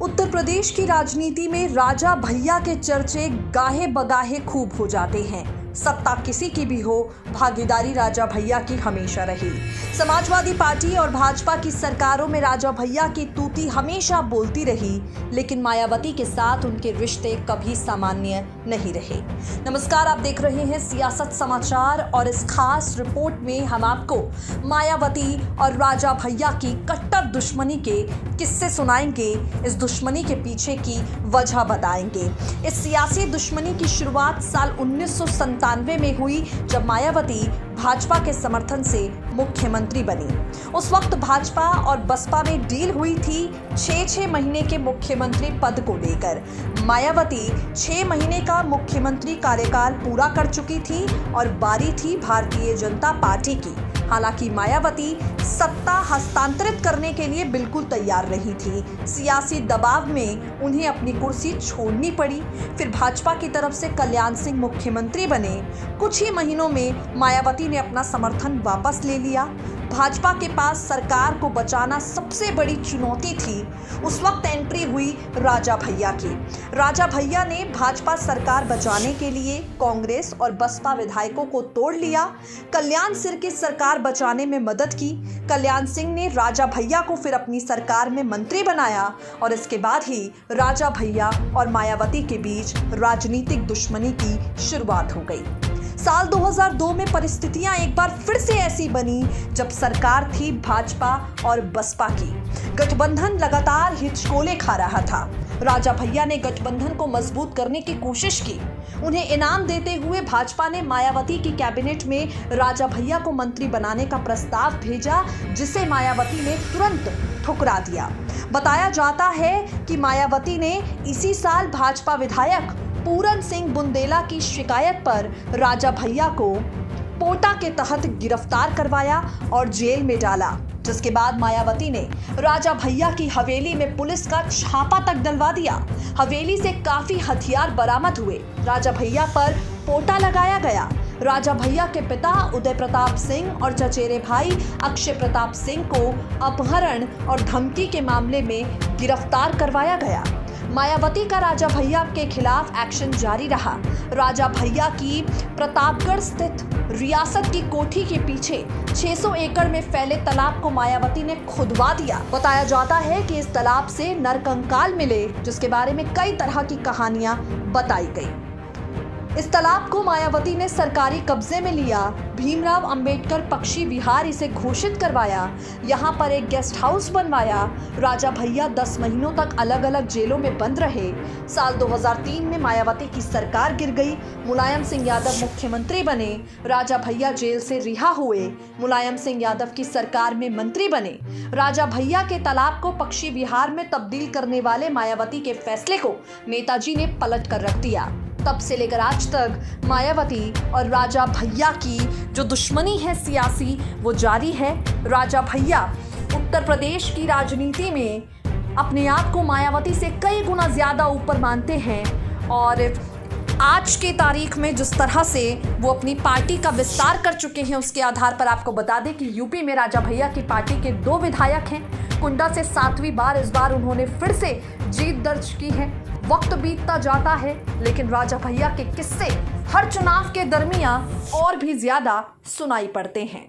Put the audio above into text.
उत्तर प्रदेश की राजनीति में राजा भैया के चर्चे गाहे बगाहे खूब हो जाते हैं। सत्ता किसी की भी हो, भागीदारी राजा भैया की हमेशा रही। समाजवादी पार्टी और भाजपा की सरकारों में राजा भैया की तूती हमेशा बोलती रही, लेकिन मायावती के साथ उनके रिश्ते कभी सामान्य नहीं रहे। नमस्कार, आप देख रहे हैं सियासत समाचार और इस खास रिपोर्ट में हम आपको मायावती और राजा भैया की कट्टर दुश्मनी के किस्से सुनाएंगे। इस दुश्मनी के पीछे की वजह बताएंगे। इस सियासी दुश्मनी की शुरुआत साल 1997 में हुई, जब मायावती भाजपा के समर्थन से मुख्यमंत्री बनी। उस वक्त भाजपा और बसपा में डील हुई थी 6 महीने के मुख्यमंत्री पद को लेकर। मायावती 6 महीने का मुख्यमंत्री कार्यकाल पूरा कर चुकी थी और बारी थी भारतीय जनता पार्टी की। हालांकि मायावती सत्ता हस्तांतरित करने के लिए बिल्कुल तैयार नहीं थी। सियासी दबाव में उन्हें अपनी कुर्सी छोड़नी पड़ी। फिर भाजपा की तरफ से कल्याण सिंह मुख्यमंत्री बने। कुछ ही महीनों में मायावती ने अपना समर्थन वापस ले लिया। भाजपा के पास सरकार को बचाना सबसे बड़ी चुनौती थी। उस वक्त एंट्री हुई राजा भैया की। राजा भैया ने भाजपा सरकार बचाने के लिए कांग्रेस और बसपा विधायकों को तोड़ लिया। कल्याण सिंह की सरकार बचाने में मदद की। कल्याण सिंह ने राजा भैया को फिर अपनी सरकार में मंत्री बनाया और इसके बाद ही राजा भैया और मायावती के बीच राजनीतिक दुश्मनी की शुरुआत हो गई। साल 2002 में परिस्थितियां एक बार फिर से ऐसी बनी, जब सरकार थी भाजपा और बसपा की। गठबंधन लगातार हिचकोले खा रहा था। राजा भैया ने गठबंधन को मजबूत करने की कोशिश की। उन्हें इनाम देते हुए भाजपा ने मायावती की कैबिनेट में राजा भैया को मंत्री बनाने का प्रस्ताव भेजा, जिसे मायावती ने तुरंत ठुकरा दिया। बताया जाता है कि मायावती ने इसी साल भाजपा विधायक पूरन सिंह बुंदेला की शिकायत पर राजा भैया को पोटा के तहत गिरफ्तार करवाया और जेल में डाला, जिसके बाद मायावती ने राजा भैया की हवेली में पुलिस का छापा तक डलवा दिया। हवेली से काफी हथियार बरामद हुए। राजा भैया पर पोटा लगाया गया। राजा भैया के पिता उदय प्रताप सिंह और चचेरे भाई अक्षय प्रताप सिंह को अपहरण और धमकी के मामले में गिरफ्तार करवाया गया। मायावती का राजा भैया के खिलाफ एक्शन जारी रहा। राजा भैया की प्रतापगढ़ स्थित रियासत की कोठी के पीछे 600 एकड़ में फैले तालाब को मायावती ने खुदवा दिया। बताया जाता है कि इस तालाब से नरकंकाल मिले, जिसके बारे में कई तरह की कहानियां बताई गई। इस तालाब को मायावती ने सरकारी कब्जे में लिया। भीमराव अंबेडकर पक्षी विहार इसे घोषित करवाया। यहाँ पर एक गेस्ट हाउस बनवाया। राजा भैया 10 महीनों तक अलग अलग जेलों में बंद रहे। साल 2003 में मायावती की सरकार गिर गई। मुलायम सिंह यादव मुख्यमंत्री बने। राजा भैया जेल से रिहा हुए। मुलायम सिंह यादव की सरकार में मंत्री बने। राजा भैया के तालाब को पक्षी विहार में तब्दील करने वाले मायावती के फैसले को नेताजी ने पलट कर रख दिया। तब से लेकर आज तक मायावती और राजा भैया की जो दुश्मनी है सियासी, वो जारी है। राजा भैया उत्तर प्रदेश की राजनीति में अपने आप को मायावती से कई गुना ज्यादा ऊपर मानते हैं और आज के तारीख में जिस तरह से वो अपनी पार्टी का विस्तार कर चुके हैं, उसके आधार पर आपको बता दें कि यूपी में राजा भैया की पार्टी के 2 विधायक हैं। कुंडा से 7वीं बार इस बार उन्होंने फिर से जीत दर्ज की है। वक्त बीतता जाता है, लेकिन राजा भैया के किस्से हर चुनाव के दरमियान और भी ज्यादा सुनाई पड़ते हैं।